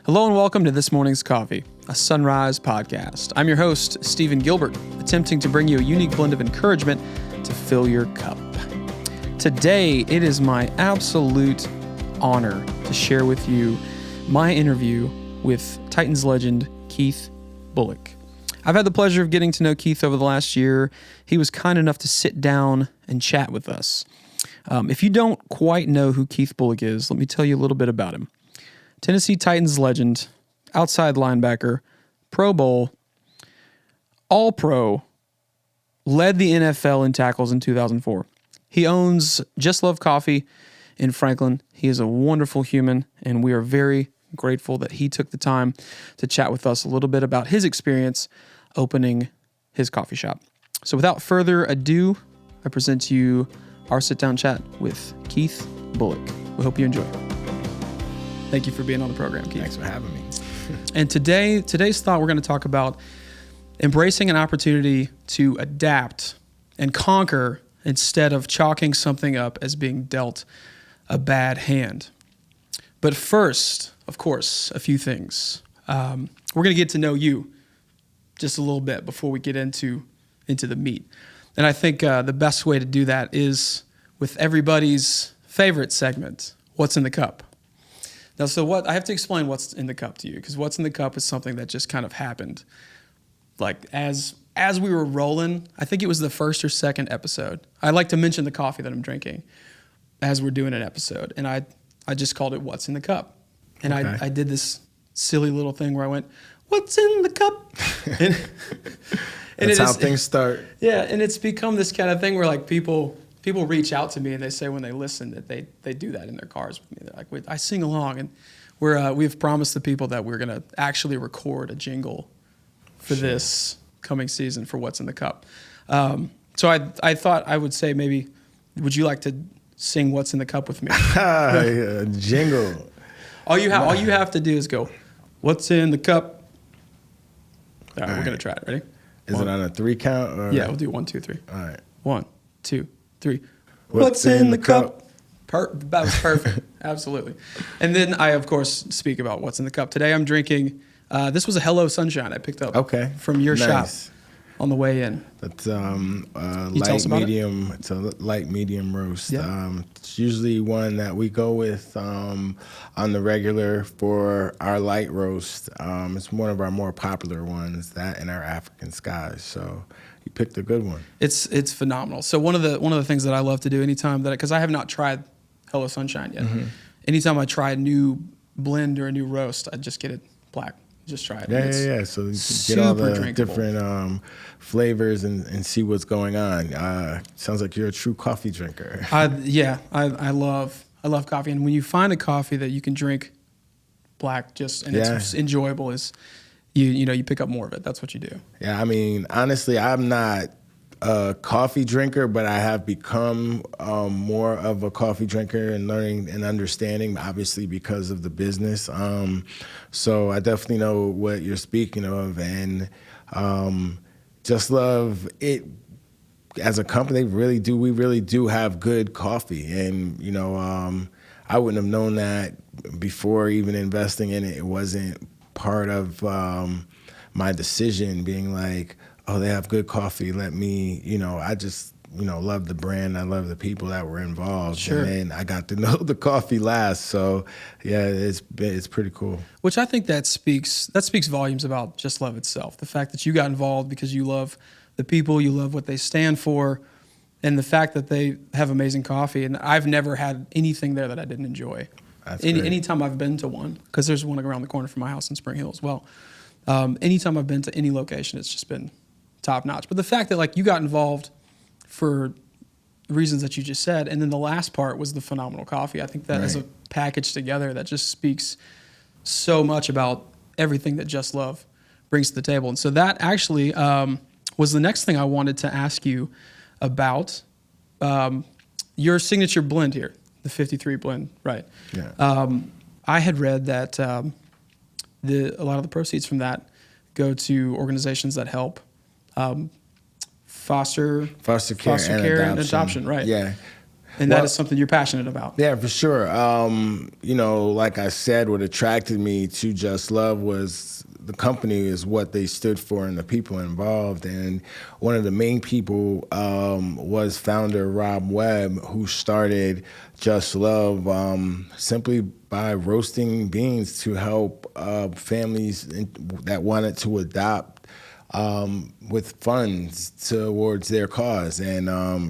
Hello and welcome to This Morning's Coffee, a Sunrise podcast. I'm your host, Stephen Gilbert, attempting to bring you a unique blend of encouragement to fill your cup. Today, it is my absolute honor to share with you my interview with Titans legend Keith Bulluck. I've had the pleasure of getting to know Keith over the last year. He was kind enough to sit down and chat with us. If you don't quite know who Keith Bulluck is, let me tell you a little bit about him. Tennessee Titans legend, outside linebacker, Pro Bowl, All-Pro, led the NFL in tackles in 2004. He owns Just Love Coffee in Franklin. He is a wonderful human, and we are very grateful that he took the time to chat with us a little bit about his experience opening his coffee shop. So without further ado, I present to you our sit-down chat with Keith Bulluck. We hope you enjoy. Thank you for being on the program, Keith. Thanks for having me. And today's thought, we're going to talk about embracing an opportunity to adapt and conquer instead of chalking something up as being dealt a bad hand. But first, of course, a few things. We're going to get to know you just a little bit before we get into the meat. And I think the best way to do that is with everybody's favorite segment, What's in the Cup? Now, I have to explain what's in the cup to you, because what's in the cup is something that just kind of happened. Like as we were rolling, I think it was the first or second episode. I like to mention the coffee that I'm drinking as we're doing an episode, and I just called it What's in the Cup. And okay. I did this silly little thing where I went, What's in the cup? And That's how things start. Yeah, and it's become this kind of thing where like people reach out to me and they say when they listen that they do that in their cars with me. They're like, I sing along, and we've promised the people that we're going to actually record a jingle for this coming season for What's in the Cup. So I thought I would say maybe, would you like to sing What's in the Cup with me? Jingle. All you have to do is go, What's in the cup? All right, we're going to try it. Ready? Is it on a 3 count? Or? Yeah, we'll do 1, 2, 3. All right. 1, 2, 3. What's in the cup? That was perfect. Absolutely. And then I, of course, speak about what's in the cup. Today I'm drinking, this was a Hello Sunshine I picked up from your shop on the way in. It's light medium. It's a light medium roast. Yeah. It's usually one that we go with on the regular for our light roast. It's one of our more popular ones, that and our African Skies. So you picked a good one. It's phenomenal. So one of the things that I love to do anytime because I have not tried Hello Sunshine yet. Mm-hmm. Anytime I try a new blend or a new roast, I just get it black. Just try it. Yeah. So you can get all the different flavors and see what's going on. Sounds like you're a true coffee drinker. I love coffee, and when you find a coffee that you can drink black, it's enjoyable, is you pick up more of it. That's what you do. Yeah, I mean, honestly, I'm not a coffee drinker, but I have become more of a coffee drinker and learning and understanding, obviously, because of the business. So I definitely know what you're speaking of, and Just Love it as a company. We really do have good coffee, and I wouldn't have known that before even investing in it. It wasn't part of my decision being like, oh, they have good coffee. Let me, I just, love the brand. I love the people that were involved. Sure. And then I got to know the coffee last. So, yeah, it's pretty cool. Which I think that speaks volumes about Just Love itself. The fact that you got involved because you love the people, you love what they stand for, and the fact that they have amazing coffee. And I've never had anything there that I didn't enjoy. Anytime I've been to one, because there's one around the corner from my house in Spring Hill as well. Anytime I've been to any location, it's just been top notch. But the fact that you got involved for reasons that you just said, and then the last part was the phenomenal coffee. I think that as a package together, that just speaks so much about everything that Just Love brings to the table. And so that actually was the next thing I wanted to ask you about. Your signature blend here, the 53 blend, right? Yeah. I had read that a lot of the proceeds from that go to organizations that help foster care and adoption, right? Yeah. And that is something you're passionate about. Yeah, for sure. You know, like I said, what attracted me to Just Love was the company is what they stood for and the people involved. And one of the main people was founder Rob Webb, who started Just Love simply by roasting beans to help families that wanted to adopt with funds towards their cause. And,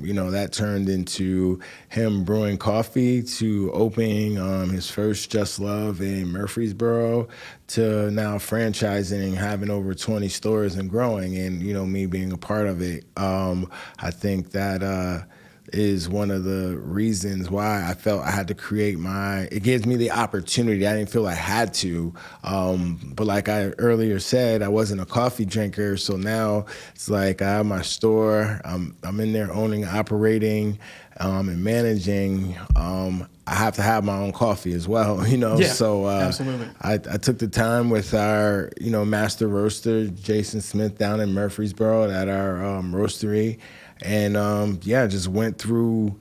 you know, that turned into him brewing coffee to opening his first Just Love in Murfreesboro to now franchising, having over 20 stores and growing. And, you know, me being a part of it, I think that is one of the reasons why I felt I had to create it gives me the opportunity. I didn't feel I had to. But like I earlier said, I wasn't a coffee drinker. So now it's like I have my store. I'm in there owning, operating, and managing. I have to have my own coffee as well, you know? Yeah, so absolutely. I took the time with our, you know, master roaster, Jason Smith, down in Murfreesboro at our roastery. And yeah, just went through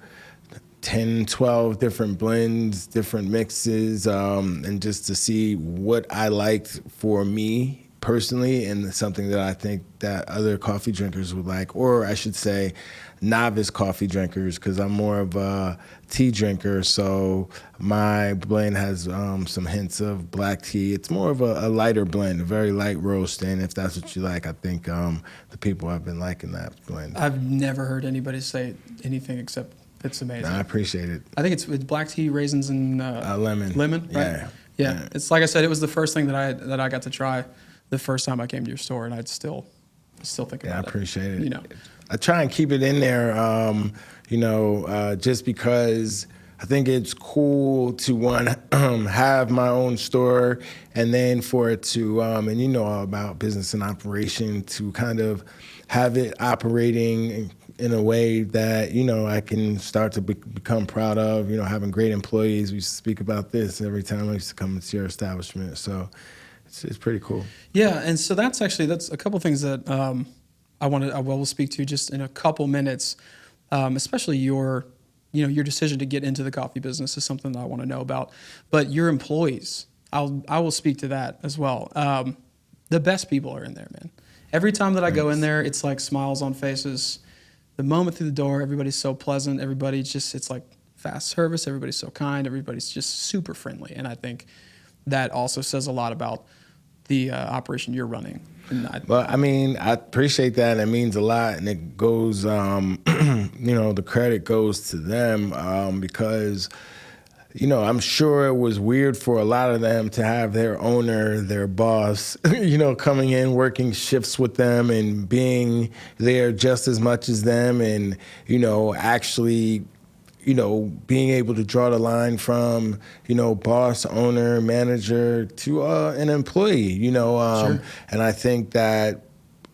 10, 12 different blends, different mixes, and just to see what I liked for me personally and something that I think that other coffee drinkers would like, or I should say novice coffee drinkers, because I'm more of a tea drinker. So my blend has some hints of black tea. It's more of a lighter blend, a very light roast. And if that's what you like, I think the people have been liking that blend. I've never heard anybody say anything except it's amazing. I appreciate it. I think it's black tea, raisins, and Lemon. Lemon, right? Yeah. Yeah. It's like I said, it was the first thing that I got to try the first time I came to your store, and I'd still think about it. Yeah, I appreciate it. You know, I try and keep it in there, you know, just because I think it's cool to have my own store, and then for it to, and you know all about business and operation, to kind of have it operating in a way that, you know, I can start to become proud of, you know, having great employees. We used to speak about this every time I used to come into your establishment. So it's pretty cool. Yeah, and so that's a couple things that I will speak to just in a couple minutes, especially your decision to get into the coffee business is something that I want to know about. But your employees, I will speak to that as well. The best people are in there, man. Every time that I go in there, it's like smiles on faces. The moment through the door, everybody's so pleasant. It's like fast service. Everybody's so kind. Everybody's just super friendly. And I think that also says a lot about the operation you're running. Well, I mean, I appreciate that. It means a lot. And it goes, you know, the credit goes to them because, you know, I'm sure it was weird for a lot of them to have their owner, their boss, you know, coming in, working shifts with them and being there just as much as them, and, you know, actually, you know, being able to draw the line from, you know, boss, owner, manager to an employee, you know. Sure. And I think that,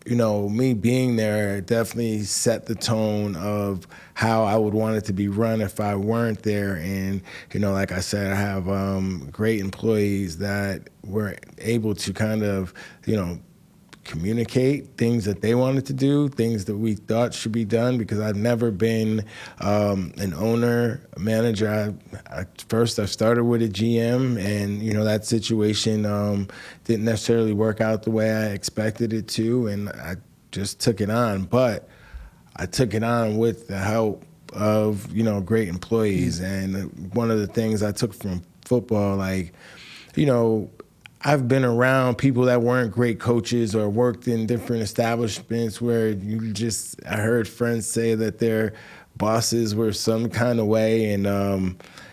you know, me being there definitely set the tone of how I would want it to be run if I weren't there. And, you know, like I said, I have great employees that were able to kind of, you know, communicate things that they wanted to do, things that we thought should be done, because I've never been an owner, a manager. First I started with a GM, and, you know, that situation didn't necessarily work out the way I expected it to, and I just took it on. But I took it on with the help of, you know, great employees. And one of the things I took from football, like, you know, I've been around people that weren't great coaches or worked in different establishments where I heard friends say that their bosses were some kind of way. And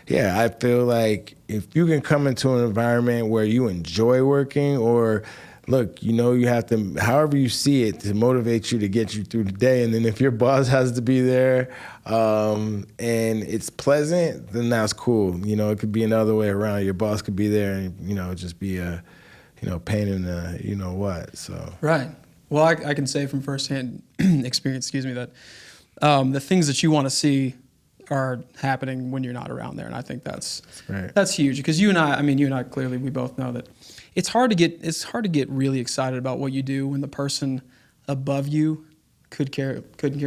yeah, I feel like if you can come into an environment where you enjoy working, or look, you know, you have to, however you see it, to motivate you to get you through the day. And then if your boss has to be there and it's pleasant, then that's cool. You know, it could be another way around. Your boss could be there and, you know, just be a, you know, pain in the, you know what, so. Right. Well, I can say from firsthand experience, that the things that you want to see are happening when you're not around there. And I think that's huge, because you and I clearly, we both know that it's hard to get really excited about what you do when the person above you couldn't care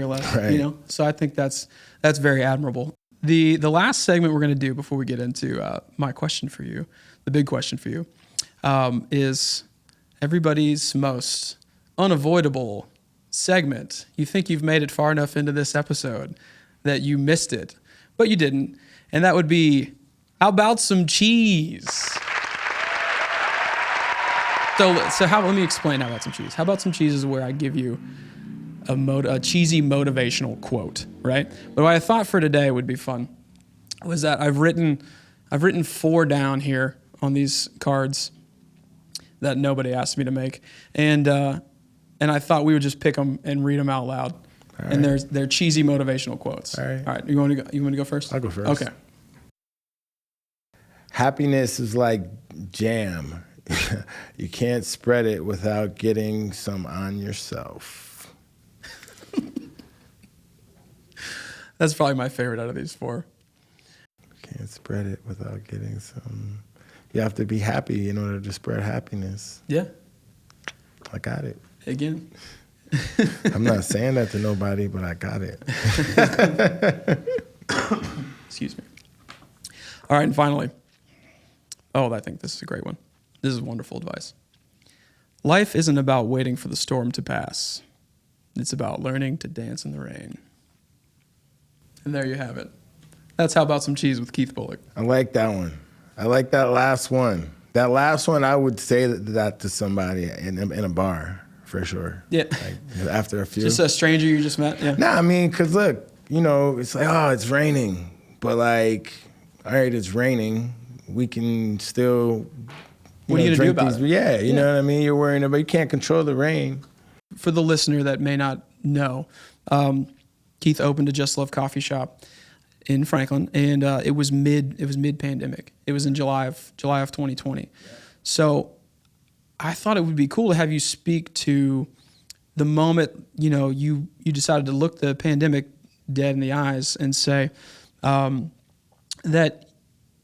less, right. You know? So I think that's very admirable. The last segment we're going to do before we get into my question for you, the big question for you, is everybody's most unavoidable segment. You think you've made it far enough into this episode that you missed it, but you didn't. And that would be, how about some cheese? So let me explain how about some cheese. How about some cheese is where I give you a cheesy motivational quote, right? But what I thought for today would be fun was that I've written 4 down here on these cards that nobody asked me to make, and I thought we would just pick them and read them out loud. All right. And they're cheesy motivational quotes. All right. You want to go first? I'll go first. Okay. Happiness is like jam. You can't spread it without getting some on yourself. That's probably my favorite out of these 4. Can't spread it without getting some. You have to be happy in order to spread happiness. Yeah. I got it. Again. I'm not saying that to nobody, but I got it. Excuse me. All right, and finally. Oh, I think this is a great one. This is wonderful advice. Life isn't about waiting for the storm to pass. It's about learning to dance in the rain. And there you have it. That's How About Some Cheese with Keith Bulluck. I like that one. I like that last one. That last one, I would say that to somebody in a bar, for sure. Yeah. Like, after a few. Just a stranger you just met? Yeah. Nah, I mean, because look, it's like, oh, it's raining. But like, all right, it's raining. We can still, what are you going to do about it? Yeah, you know what I mean? You're worrying about, you can't control the rain. For the listener that may not know, Keith opened a Just Love coffee shop in Franklin, and it was mid-pandemic. It was in July of 2020. Yeah. So I thought it would be cool to have you speak to the moment you decided to look the pandemic dead in the eyes and say that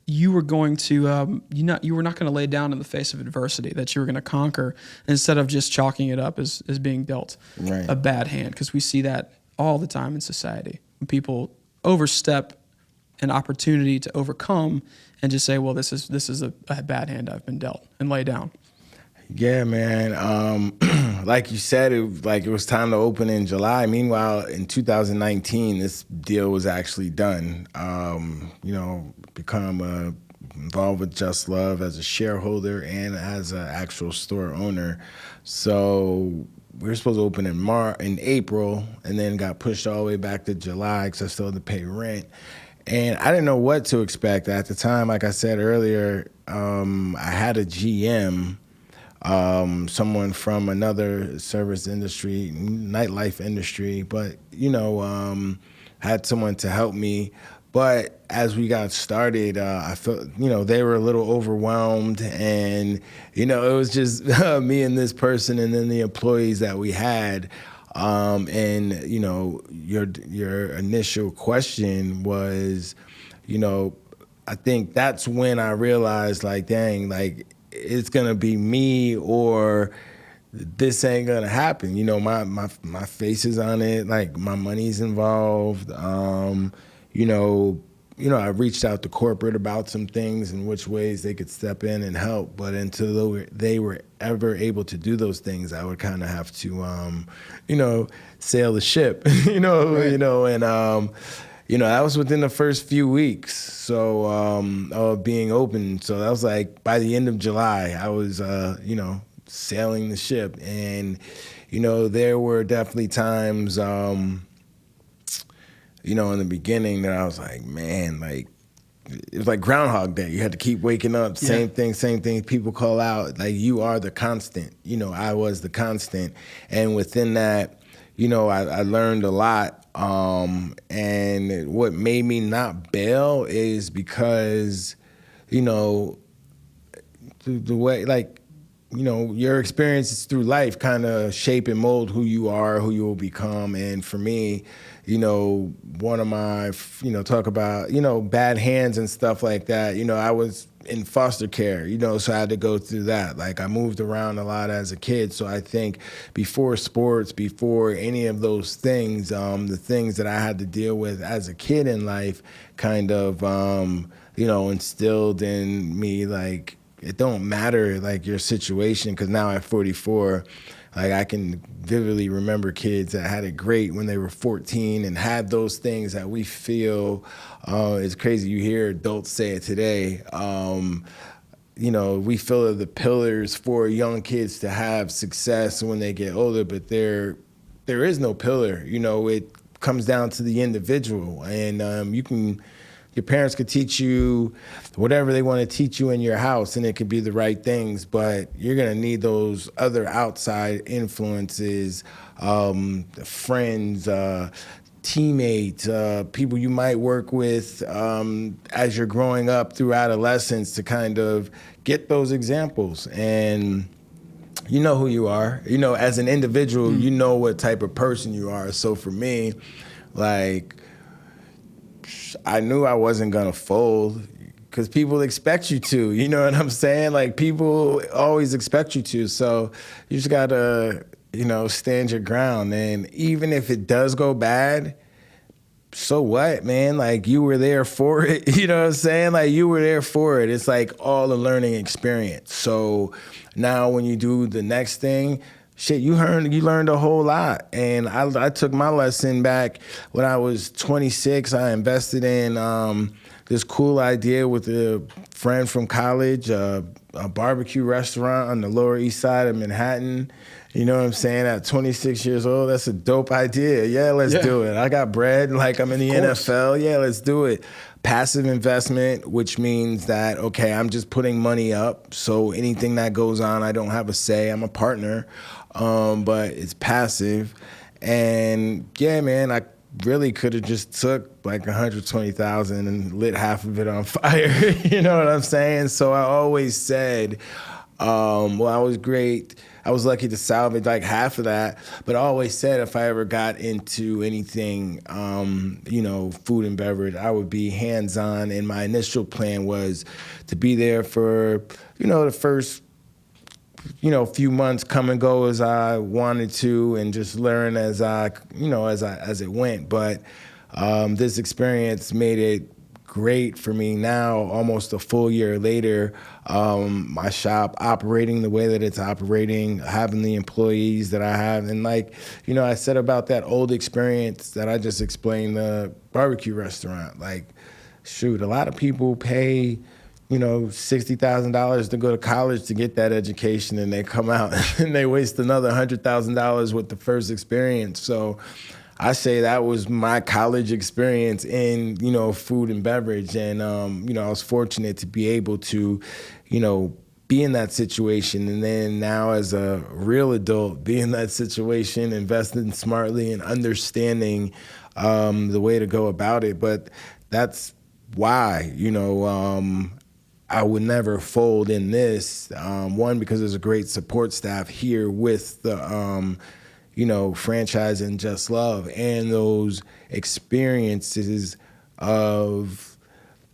you were going to you were not going to lay down in the face of adversity, that you were going to conquer instead of just chalking it up as being dealt a bad hand, because we see that all the time in society when people overstep an opportunity to overcome and just say, well, this is a bad hand I've been dealt, and lay down. Yeah, man. Like you said, it was time to open in July. Meanwhile, in 2019, this deal was actually done. Become involved with Just Love as a shareholder and as an actual store owner. So we were supposed to open in April, and then got pushed all the way back to July because I still had to pay rent. And I didn't know what to expect at the time. Like I said earlier, I had a GM, someone from another service industry, nightlife industry, but, had someone to help me. But as we got started, I felt, they were a little overwhelmed, and, it was just me and this person and then the employees that we had. And, your initial question was, I think that's when I realized, like, dang, like, it's going to be me or this ain't going to happen. My face is on it, like, my money's involved. I reached out to corporate about some things and which ways they could step in and help. But until they were ever able to do those things, I would kind of have to, sail the ship, and, that was within the first few weeks. So, of being open. So that was like, by the end of July, I was, sailing the ship. And, there were definitely times, in the beginning that I was like, man, like, it was like Groundhog Day. You had to keep waking up, same thing. People call out, like, you are the constant. I was the constant. And within that, I learned a lot. And what made me not bail is because, the way, like, your experiences through life kind of shape and mold who you are, who you will become. And for me, one of my, talk about, bad hands and stuff like that. I was in foster care, so I had to go through that. Like I moved around a lot as a kid. So I think before sports, before any of those things, the things that I had to deal with as a kid in life kind of, instilled in me, like, it don't matter like your situation, because now at 44, like I can vividly remember kids that had it great when they were 14 and had those things that we feel. It's crazy. You hear adults say it today. We feel are the pillars for young kids to have success when they get older, but there is no pillar. It comes down to the individual, and your parents could teach you whatever they want to teach you in your house, and it could be the right things, but you're going to need those other outside influences, friends, teammates, people you might work with as you're growing up through adolescence to kind of get those examples. And you know who you are. As an individual, you know what type of person you are. So for me, like, I knew I wasn't going to fold because people expect you to, you know what I'm saying? Like, people always expect you to. So you just got to, stand your ground. And even if it does go bad, so what, man? Like, you were there for it. You know what I'm saying? Like, you were there for it. It's like all a learning experience. So now when you do the next thing, shit, you learned a whole lot. And I took my lesson back when I was 26. I invested in this cool idea with a friend from college, a barbecue restaurant on the Lower East Side of Manhattan. You know what I'm saying? At 26 years old, that's a dope idea. Yeah, let's do it. I got bread, like I'm in the NFL. Yeah, let's do it. Passive investment, which means that, okay, I'm just putting money up. So anything that goes on, I don't have a say. I'm a partner, but it's passive. And yeah, man, I really could have just took like 120,000 and lit half of it on fire. You know what I'm saying? So I always said, well, I was great. I was lucky to salvage like half of that, but I always said if I ever got into anything, food and beverage, I would be hands-on. And my initial plan was to be there for, the first, few months, come and go as I wanted to, and just learn as it went. But this experience made it great for me now, almost a full year later. My shop operating the way that it's operating, having the employees that I have. And I said about that old experience that I just explained, the barbecue restaurant. Like, shoot, a lot of people pay, $60,000 to go to college to get that education, and they come out and they waste another $100,000 with the first experience. So I say that was my college experience in, food and beverage. And, I was fortunate to be able to, be in that situation. And then now as a real adult, be in that situation, investing smartly and understanding the way to go about it. But that's why, I would never fold in this. One, because there's a great support staff here with the, franchise and Just Love, and those experiences of,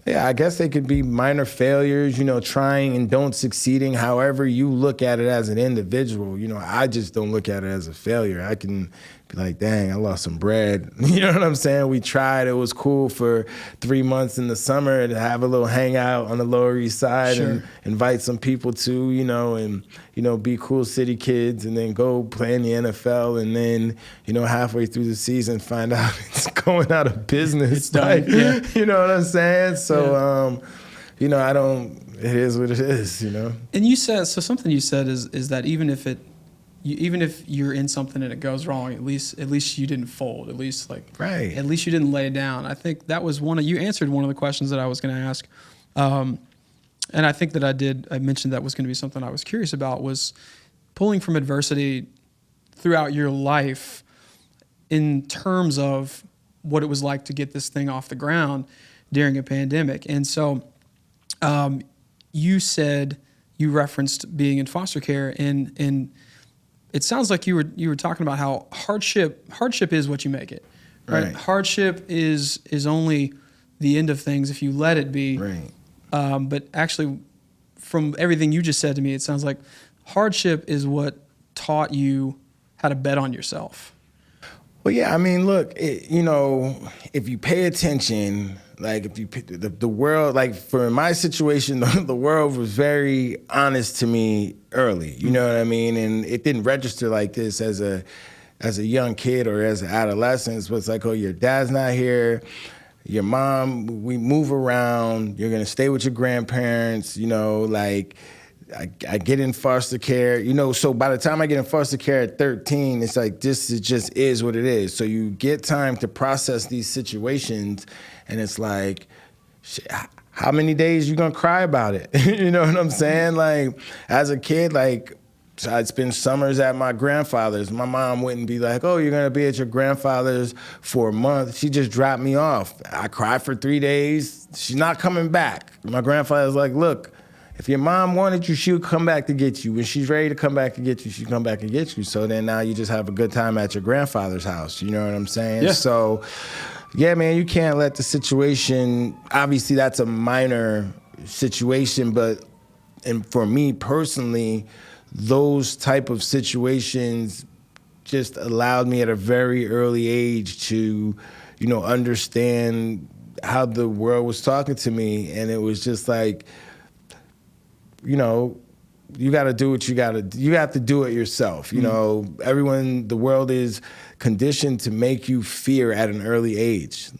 I guess they could be minor failures, trying and don't succeeding. However you look at it as an individual, I just don't look at it as a failure. I can be like, dang, I lost some bread. You know what I'm saying? We tried. It was cool for 3 months in the summer to have a little hangout on the Lower East Side and invite some people to, and, be cool city kids, and then go play in the NFL. And then, halfway through the season, find out it's going out of business. It's done. Yeah. You know what I'm saying? So, it is what it is, And you said, so something you said is that even if you're in something and it goes wrong, at least you didn't fold. At least At least you didn't lay down. I think that was you answered one of the questions that I was going to ask. And I think that I mentioned that was going to be something I was curious about, was pulling from adversity throughout your life in terms of what it was like to get this thing off the ground during a pandemic. And so you said you referenced being in foster care, and it sounds like you were talking about how hardship is what you make it, right? Hardship is only the end of things if you let it be. Right. But actually, from everything you just said to me, it sounds like hardship is what taught you how to bet on yourself. Well, yeah, I mean, look, if you pay attention, like if you the world, like for my situation, the world was very honest to me early. You know what I mean? And it didn't register like this as a young kid or as an adolescent. But it's like, oh, your dad's not here. Your mom, we move around. You're gonna stay with your grandparents. Like I get in foster care. So by the time I get in foster care at 13, it's like this just is what it is. So you get time to process these situations, and it's like, how many days you gonna cry about it? You know what I'm saying? Like as a kid, like. So I'd spend summers at my grandfather's. My mom wouldn't be like, oh, you're gonna be at your grandfather's for a month. She just dropped me off. I cried for 3 days. She's not coming back. My grandfather's like, look, if your mom wanted you, she would come back to get you. When she's ready to come back to get you, she'd come back and get you. So then now you just have a good time at your grandfather's house. You know what I'm saying? Yeah. So, yeah, man, you can't let the situation, obviously that's a minor situation, and for me personally, those type of situations just allowed me at a very early age to, understand how the world was talking to me. And it was just like, you got to do what you have to do it yourself. The world is conditioned to make you fear at an early age.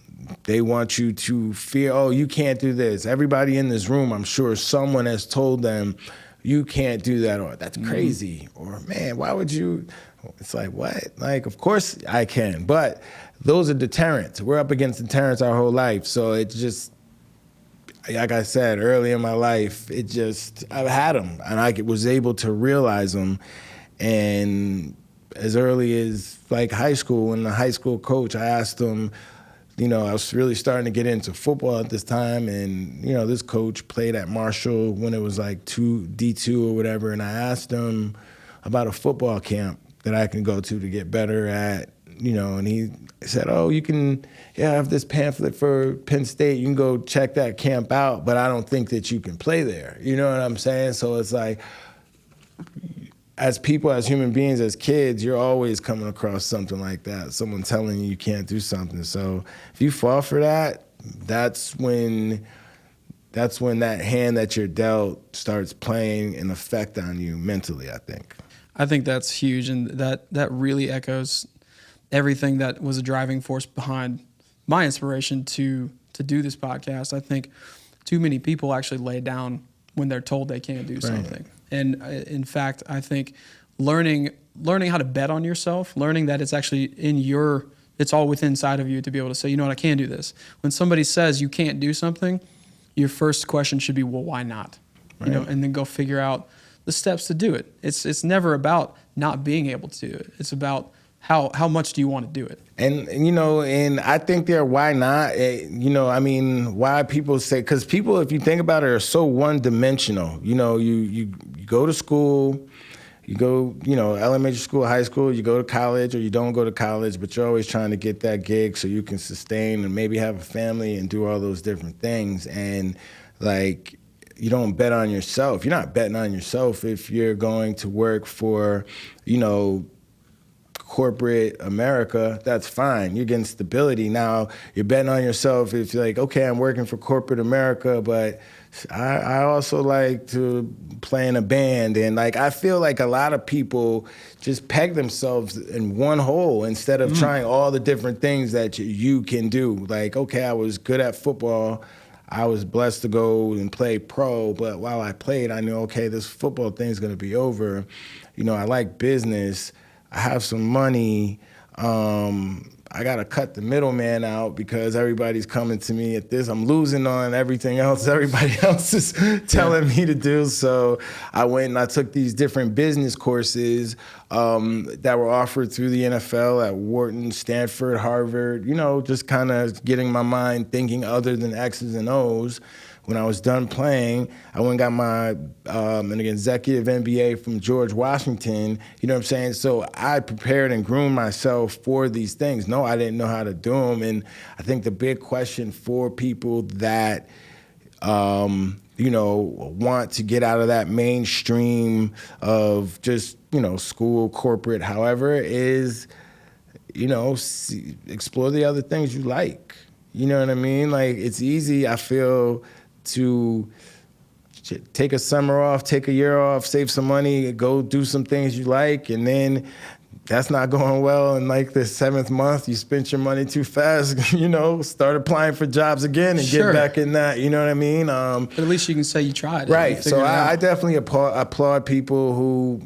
They want you to fear, oh, you can't do this. Everybody in this room, I'm sure someone has told them, you can't do that, or that's crazy, or man, why would you? It's like, what? Like, of course I can, but those are deterrents. We're up against deterrents our whole life. So it just, like I said, early in my life, I've had them, and I was able to realize them. And as early as like high school, when the high school coach, I asked him, I was really starting to get into football at this time, and, this coach played at Marshall when it was like D2 or whatever, and I asked him about a football camp that I can go to get better at, and he said, oh, you can have this pamphlet for Penn State. You can go check that camp out, but I don't think that you can play there. You know what I'm saying? So it's like, as people, as human beings, as kids, you're always coming across something like that, someone telling you can't do something. So if you fall for that, that's when that hand that you're dealt starts playing an effect on you mentally, I think. I think that's huge, and that really echoes everything that was a driving force behind my inspiration to do this podcast. I think too many people actually lay down when they're told they can't do something. And in fact, I think learning how to bet on yourself, learning that it's actually it's all within inside of you to be able to say, you know what, I can do this. When somebody says you can't do something, your first question should be, well, why not? Right. And then go figure out the steps to do it. It's never about not being able to do it. It's about how much do you want to do it? And I think why not? Why people say, because people, if you think about it, are so one-dimensional. You go to school, you go, elementary school, high school, you go to college, or you don't go to college, but you're always trying to get that gig so you can sustain and maybe have a family and do all those different things. And like, you don't bet on yourself. You're not betting on yourself if you're going to work for, corporate America. That's fine. You're getting stability. Now, you're betting on yourself if you're like, okay, I'm working for corporate America, but I also like to play in a band. And like, I feel like a lot of people just peg themselves in one hole instead of trying all the different things that you can do. Like, okay, I was good at football. I was blessed to go and play pro, but while I played, I knew, okay, this football thing's gonna be over. I like business. I have some money. I got to cut the middleman out because everybody's coming to me at this. I'm losing on everything else everybody else is telling me to do. So I went and I took these different business courses that were offered through the NFL at Wharton, Stanford, Harvard, just kind of getting my mind thinking other than X's and O's, When I was done playing, I went and got my an executive MBA from George Washington. You know what I'm saying? So I prepared and groomed myself for these things. No, I didn't know how to do them. And I think the big question for people that want to get out of that mainstream of just, school, corporate, however, is, explore the other things you like. You know what I mean? Like, it's easy, I feel, to take a summer off, take a year off, save some money, go do some things you like, and then that's not going well. And like the 7th month, you spent your money too fast, start applying for jobs again and Sure. get back in that, you know what I mean? But at least you can say you tried it. Right. So I definitely applaud people who,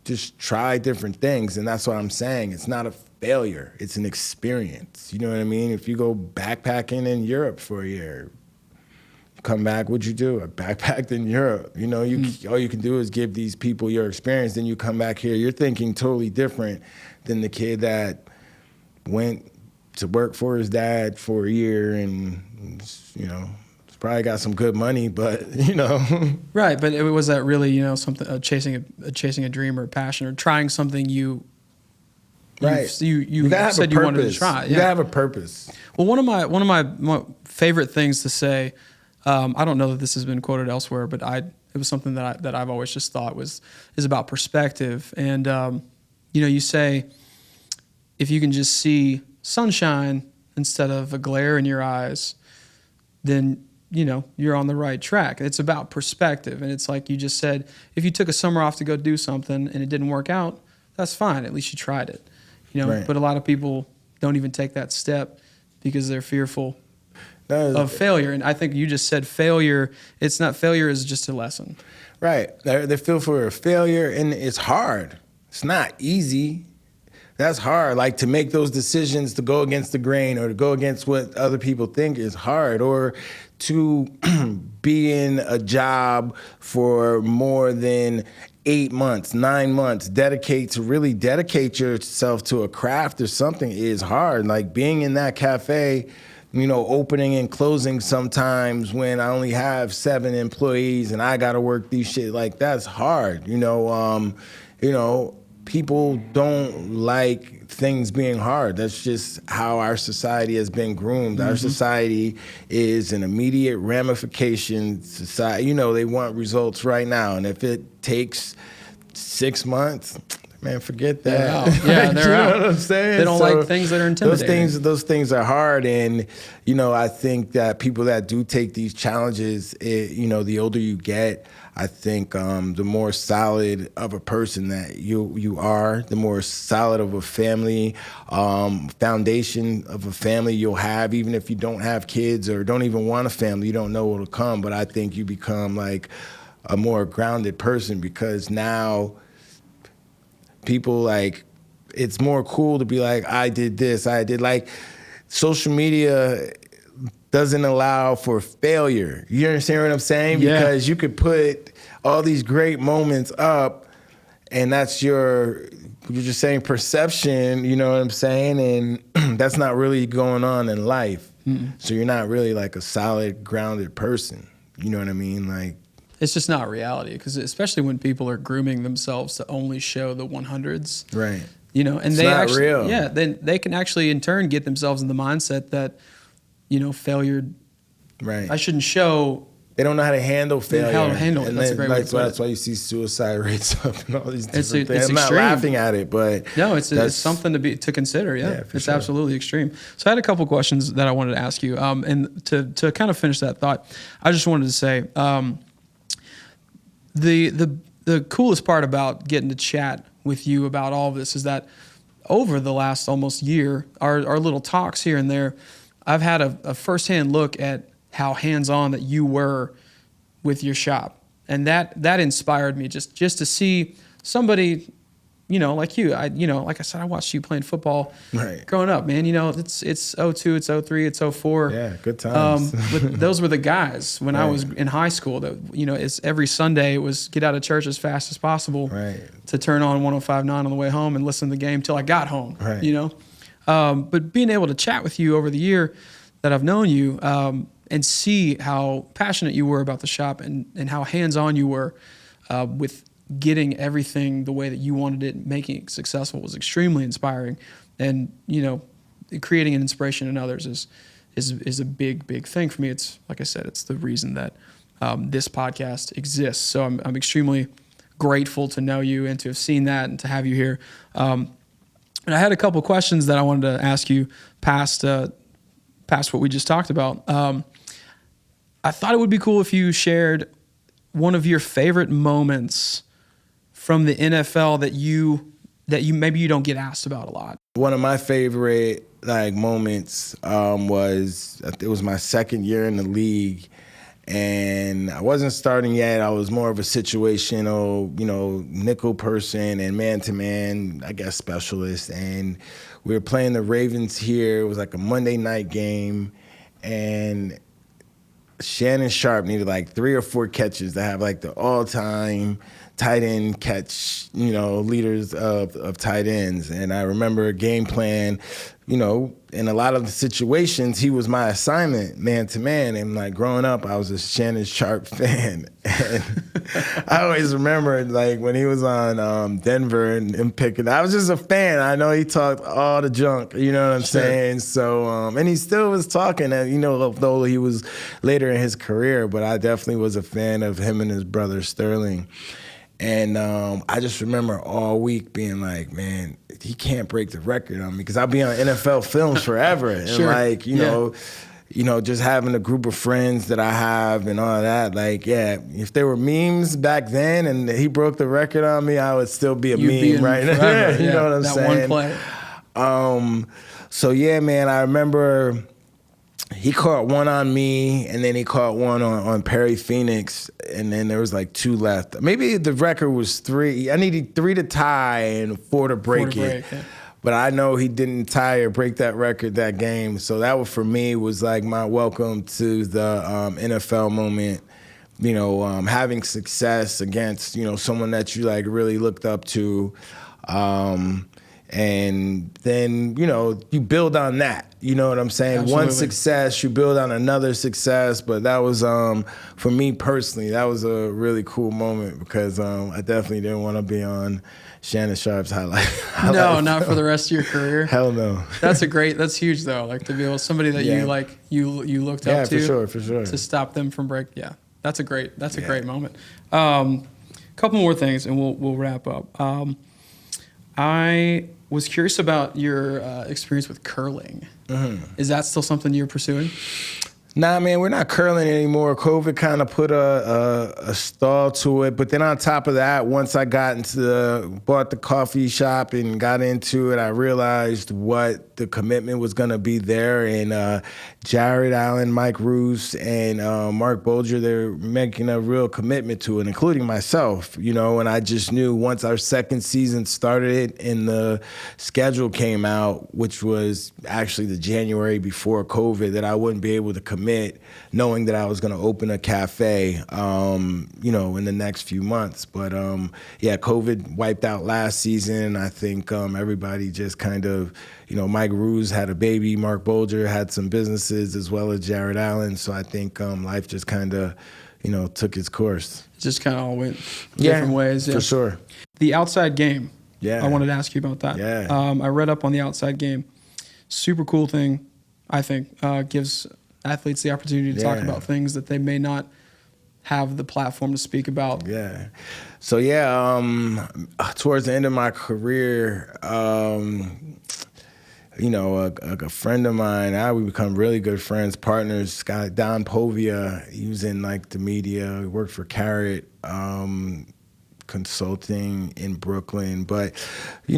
just try different things. And that's what I'm saying. It's not a failure. It's an experience. You know what I mean? If you go backpacking in Europe for a year, come back, what'd you do? I backpacked in Europe. All you can do is give these people your experience. Then you come back here, you're thinking totally different than the kid that went to work for his dad for a year and, probably got some good money, but, Right, but was that really, something, chasing a dream or a passion or trying something you said you wanted to try? You gotta have a purpose. Well, one of my favorite things to say, I don't know that this has been quoted elsewhere, but it was something that I've always just thought is about perspective. And you say, if you can just see sunshine instead of a glare in your eyes, then you're on the right track. It's about perspective. And it's like you just said, if you took a summer off to go do something and it didn't work out, that's fine. At least you tried it. Right. But a lot of people don't even take that step because they're fearful of failure. And I think you just said failure. It's not, failure is just a lesson. Right. They feel for a failure, and it's hard. It's not easy. That's hard. Like, to make those decisions to go against the grain or to go against what other people think is hard, or to be in a job for more than 8 months, 9 months, really dedicate yourself to a craft or something is hard. Like, being in that cafe, opening and closing sometimes when I only have 7 employees and I got to work these shit, like, that's hard. People don't like things being hard. That's just how our society has been groomed. Mm-hmm. Our society is an immediate ramification society. They want results right now. And if it takes 6 months, man, forget that. Yeah, they're out. You know what I'm saying? They don't like things that are intimidating. Those things are hard. And, I think that people that do take these challenges, the older you get, I think the more solid of a person that you are, the more solid of a family, foundation of a family you'll have, even if you don't have kids or don't even want a family, you don't know what'll come. But I think you become like a more grounded person, because now people, like, it's more cool to be like, I did this, like, social media doesn't allow for failure. You understand what I'm saying? Yeah. Because you could put all these great moments up, and that's you're just saying perception, you know what I'm saying? And that's not really going on in life. Mm-mm. So you're not really like a solid, grounded person. You know what I mean? Like, it's just not reality, because especially when people are grooming themselves to only show the 100s. Right. And it's they not actually, real. Yeah, then they can actually in turn get themselves in the mindset that, failure. Right. I shouldn't show. They don't know how to handle failure. How to handle it. That's a great way to put it. That's why you see suicide rates up and all these different things. It's I'm not extreme. laughing at it, but no, it's something to consider. Yeah, it's sure. Absolutely extreme. So I had a couple questions that I wanted to ask you, and to kind of finish that thought, I just wanted to say the coolest part about getting to chat with you about all of this is that over the last almost year, our little talks here and there, I've had a firsthand look at how hands-on that you were with your shop. And that inspired me just to see somebody, like you. Like I said, I watched you playing football growing up, man. It's 02, it's 03, it's 04. Yeah, good times. But those were the guys when I was in high school that, it's every Sunday it was get out of church as fast as possible to turn on 105.9 on the way home and listen to the game till I got home, But being able to chat with you over the year that I've known you, and see how passionate you were about the shop and how hands-on you were with getting everything the way that you wanted it, making it successful was extremely inspiring. And, creating an inspiration in others is a big thing for me. It's, like I said, it's the reason that this podcast exists. So I'm extremely grateful to know you and to have seen that and to have you here. And I had a couple questions that I wanted to ask you past what we just talked about. I thought it would be cool if you shared one of your favorite moments from the NFL that you maybe you don't get asked about a lot. One of my favorite moments was, it was my second year in the league, and I wasn't starting yet. I was more of a situational, nickel person and man-to-man, I guess, specialist. And we were playing the Ravens here. It was like a Monday night game, and Shannon Sharp needed 3 or 4 catches to have the all-time tight end catch, leaders of tight ends. And I remember a game plan, in a lot of the situations, he was my assignment, man to man. And growing up, I was a Shannon Sharp fan. And I always remember when he was on Denver and picking, I was just a fan. I know he talked all the junk, you know what I'm saying? So, and he still was talking, though he was later in his career, but I definitely was a fan of him and his brother Sterling. And I just remember all week being man, he can't break the record on me, because I'll be on NFL films forever. And just having a group of friends that I have and all that, if there were memes back then and he broke the record on me, I would still be a meme right now. You know what I'm saying? That one play. So yeah, man, I remember he caught one on me, and then he caught one on Perry Phoenix, and then there was 2 left. Maybe the record was 3. I needed 3 to tie and 4 to break it. Yeah. But I know he didn't tie or break that record that game. So that was, for me, was my welcome to the NFL moment. Having success against, someone that you really looked up to. And then, you build on that. You know what I'm saying? Absolutely. One success, you build on another success. But that was, for me personally, that was a really cool moment, because I definitely didn't want to be on Shannon Sharp's highlight. No, not for the rest of your career. Hell no. That's huge though. To be able, somebody that you looked up to. For sure. To stop them from break. Yeah, that's a great moment. Couple more things and we'll wrap up. I was curious about your experience with curling. Mm-hmm. Is that still something you're pursuing? Nah, man, we're not curling anymore. COVID kind of put a stall to it. But then on top of that, once I bought the coffee shop and got into it, I realized what the commitment was going to be there. And Jared Allen, Mike Roos, and Mark Bolger, they're making a real commitment to it, including myself, and I just knew once our second season started and the schedule came out, which was actually the January before COVID, that I wouldn't be able to commit, knowing that I was going to open a cafe, in the next few months. But COVID wiped out last season. I think everybody just kind of, Mike Roos had a baby, Mark Bolger had some businesses, as well as Jared Allen. So I think life just kind of, took its course. It just kind of all went different ways. Yeah, for sure. The Outside Game. Yeah. I wanted to ask you about that. Yeah. I read up on the Outside Game. Super cool thing, I think. Gives athletes the opportunity to talk about things that they may not have the platform to speak about. Yeah. So towards the end of my career, a friend of mine, we become really good friends, partners. Scott Don Povia, he was in the media. He worked for Carrot Consulting in Brooklyn, but we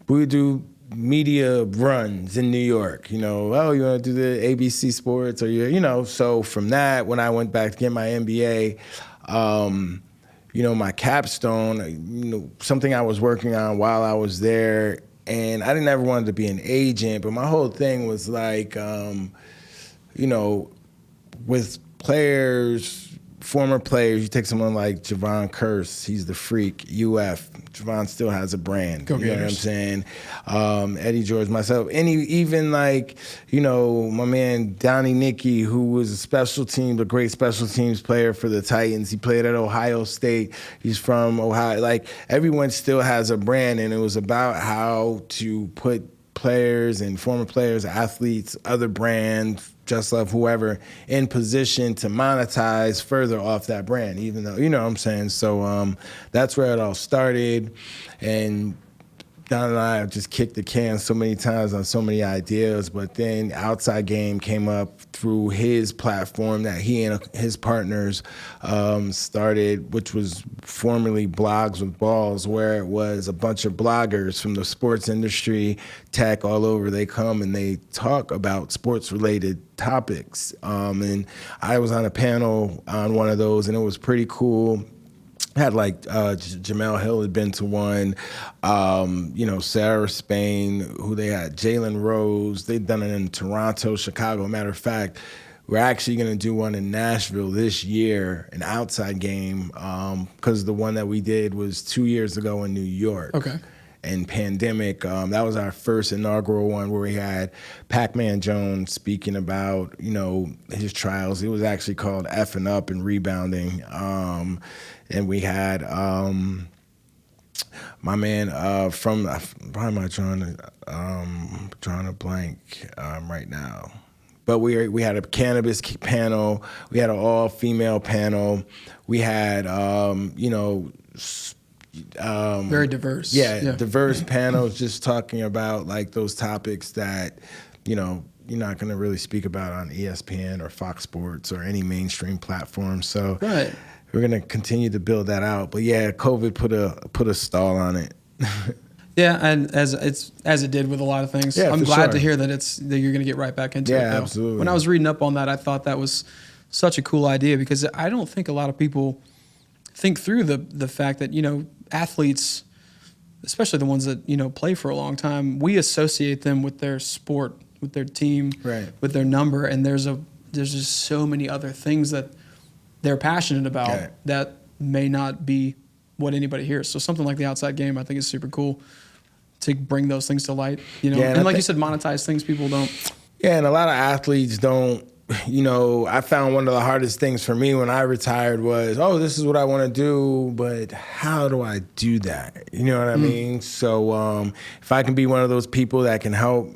would do media runs in New York. You want to do the ABC Sports, or So from that, when I went back to get my MBA, my capstone, something I was working on while I was there. And I didn't ever want to be an agent, but my whole thing was with players former players, you take someone like Javon Curse, he's the freak, UF. Javon still has a brand. Go you know what I'm Gators. saying? Eddie George, myself, even like, my man Donnie Nicky, who was a great special teams player for the Titans. He played at Ohio State. He's from Ohio. Like, everyone still has a brand, and it was about how to put players and former players, athletes, other brands, Just Love, whoever, in position to monetize further off that brand, even though, you know what I'm saying? So that's where it all started. And Don and I have just kicked the can so many times on so many ideas, but then Outside Game came up through his platform that he and his partners started, which was formerly Blogs with Balls, where it was a bunch of bloggers from the sports industry, tech, all over. They come and they talk about sports-related topics. And I was on a panel on one of those, and it was pretty cool. Had like Jamel Hill had been to one, Sarah Spain, who they had, Jalen Rose. They'd done it in Toronto, Chicago. Matter of fact, we're actually going to do one in Nashville this year, an Outside Game, because the one that we did was 2 years ago in New York. Okay. And pandemic, that was our first inaugural one where we had Pac-Man Jones speaking about, his trials. It was actually called Effing Up and Rebounding. And we had my man from, why am I drawing a blank right now? But we had a cannabis panel. We had an all-female panel. We had, very diverse. Yeah, diverse panels just talking about like those topics that, you're not going to really speak about on ESPN or Fox Sports or any mainstream platform. So Right. We're going to continue to build that out. But yeah, COVID put a stall on it. Yeah, and as it did with a lot of things. Yeah, I'm for glad sure. to hear that you're going to get right back into it. Yeah, though. absolutely. When I was reading up on that, I thought that was such a cool idea because I don't think a lot of people think through the fact that, athletes, especially the ones that, play for a long time, we associate them with their sport, with their team, Right. with their number, and there's just so many other things that they're passionate about Right. that may not be what anybody hears. So something like the Outside Game, I think, is super cool to bring those things to light. Yeah, and like you said, monetize things people don't. Yeah, and a lot of athletes don't. I found one of the hardest things for me when I retired was, this is what I want to do, but how do I do that? You know what I mean? So if I can be one of those people that can help,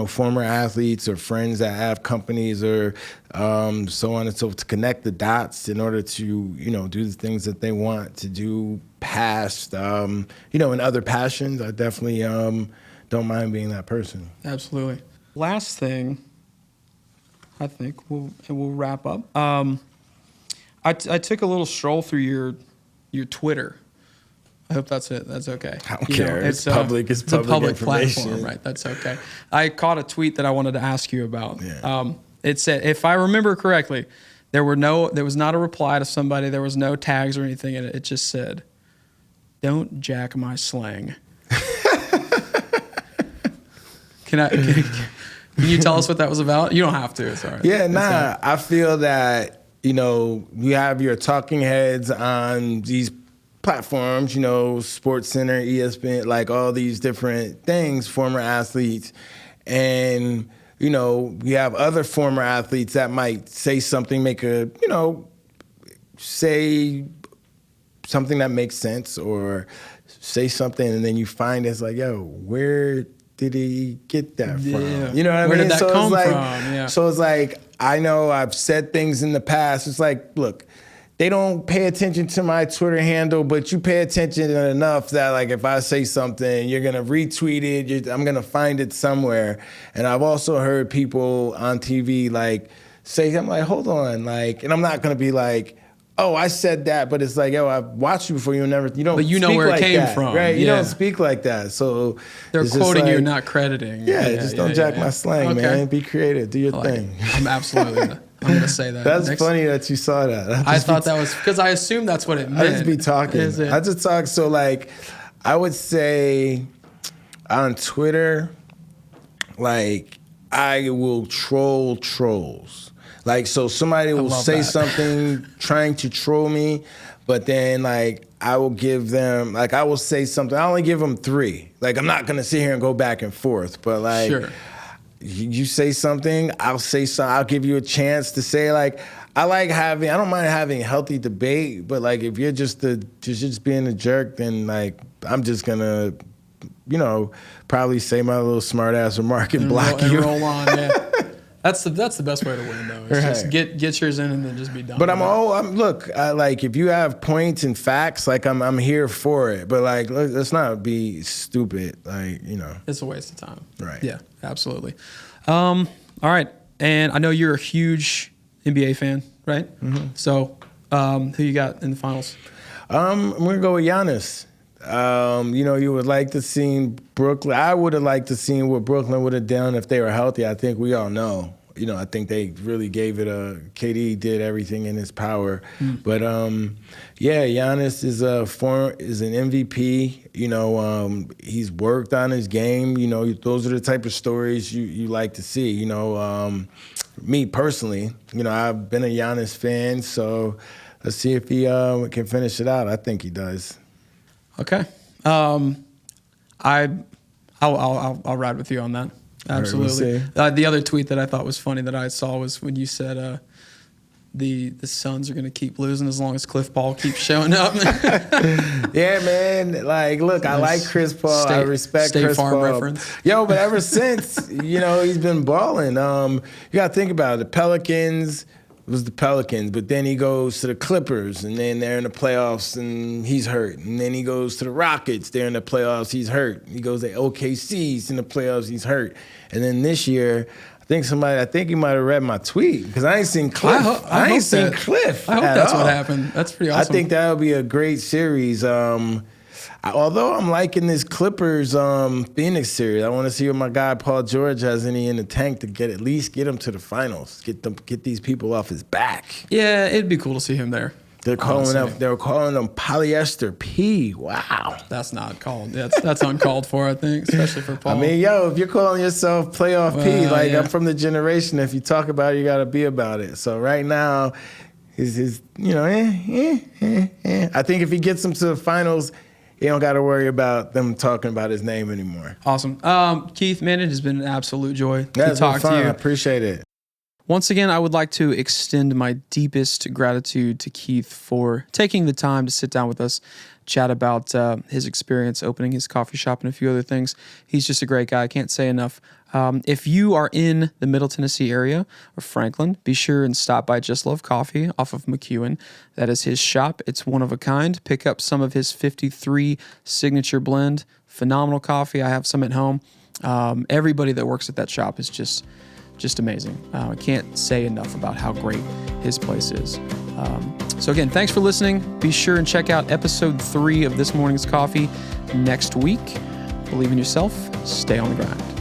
former athletes or friends that have companies or so on and so forth, to connect the dots in order to, do the things that they want to do past, and other passions, I definitely don't mind being that person. Absolutely. Last thing, I think we'll wrap up. I took a little stroll through your Twitter. I hope that's it. That's okay. I don't care. It's public. It's a public information. platform, right? That's okay. I caught a tweet that I wanted to ask you about. Yeah. It said, if I remember correctly, there was not a reply to somebody. There was no tags or anything in it. It just said, "Don't jack my slang." Can you tell us what that was about? You don't have to. It's all right. Yeah, I feel that, you have your talking heads on these platforms, Sports Center, ESPN, like all these different things, former athletes. And, we have other former athletes that might say something, say something that makes sense or say something, and then you find it's like, where did he get that from? Yeah. You know what I mean? Where did that come from? Yeah. So it's like, I know I've said things in the past. It's like, look, they don't pay attention to my Twitter handle, but you pay attention enough that, like, if I say something, you're going to retweet it. I'm going to find it somewhere. And I've also heard people on TV, like, say, I'm like, hold on. Like, and I'm not going to be like, I said that, but it's like, I've watched you before. You don't. But you know speak where like it came that, from, right? You yeah. don't speak like that. So They're it's just quoting you, like, not crediting. Yeah, just don't jack my slang, Okay. man. Be creative. Do your I like thing. it. I'm absolutely. I'm going to say that. That's funny that you saw that. I thought that was because I assumed that's what it meant. I just be talking. Is it? I just talk. So, like, I would say on Twitter, like, I will troll trolls. Like, so somebody will say that. something trying to troll me, but then like I will give them, like I will say something. I only give them 3. Like, I'm not gonna sit here and go back and forth, but like, Sure. you say something, I'll say something. I'll give you a chance to say, like, I don't mind having healthy debate, but like if you're just being a jerk, then like I'm just gonna, probably say my little smart ass remark and block you. And roll on, yeah. That's the best way to win, though. It's just get yours in and then just be done. But like if you have points and facts, like I'm here for it. But like let's not be stupid, like It's a waste of time. Right. Yeah, absolutely. All right, and I know you're a huge NBA fan, right? Mm-hmm. So who you got in the finals? I'm gonna go with Giannis. You would like to see Brooklyn. I would have liked to see what Brooklyn would have done if they were healthy. I think we all know. I think they really gave it KD did everything in his power. But Giannis is an MVP. He's worked on his game. Those are the type of stories you like to see. Me personally, I've been a Giannis fan, so let's see if he can finish it out. I think he does. Okay. I'll ride with you on that. Absolutely. The other tweet that I thought was funny that I saw was when you said the Suns are going to keep losing as long as Cliff Paul keeps showing up. Yeah, man. Like, look, I like Chris Paul. I respect Chris Paul. Reference. Yo, but ever since, he's been balling. You got to think about it. The Pelicans. It was the Pelicans, but then he goes to the Clippers, and then they're in the playoffs, and he's hurt. And then he goes to the Rockets, they're in the playoffs, he's hurt. He goes to OKC's in the playoffs, he's hurt. And then this year, I think he might have read my tweet, because I ain't seen Cliff. I ain't seen Cliff. I hope that's what happened. That's pretty awesome. I think that would be a great series. Although I'm liking this Clippers Phoenix series, I want to see what my guy Paul George has any in the tank to at least get him to the finals, get these people off his back. Yeah, it'd be cool to see him there. They're calling them polyester P. Wow, that's not called. That's uncalled for, I think, especially for Paul. I mean, if you're calling yourself playoff P, I'm from the generation. If you talk about it, you got to be about it. So right now, I think if he gets them to the finals, he don't got to worry about them talking about his name anymore. Awesome. Keith, man, it has been an absolute joy to talk to you. I appreciate it. Once again, I would like to extend my deepest gratitude to Keith for taking the time to sit down with us, chat about his experience opening his coffee shop and a few other things. He's just a great guy. I can't say enough. If you are in the Middle Tennessee area or Franklin, be sure and stop by Just Love Coffee off of McEwen. That is his shop. It's one of a kind. Pick up some of his 53 signature blend. Phenomenal coffee. I have some at home. Everybody that works at that shop is just amazing. I can't say enough about how great his place is. So again, thanks for listening. Be sure and check out episode 3 of This Morning's Coffee next week. Believe in yourself. Stay on the grind.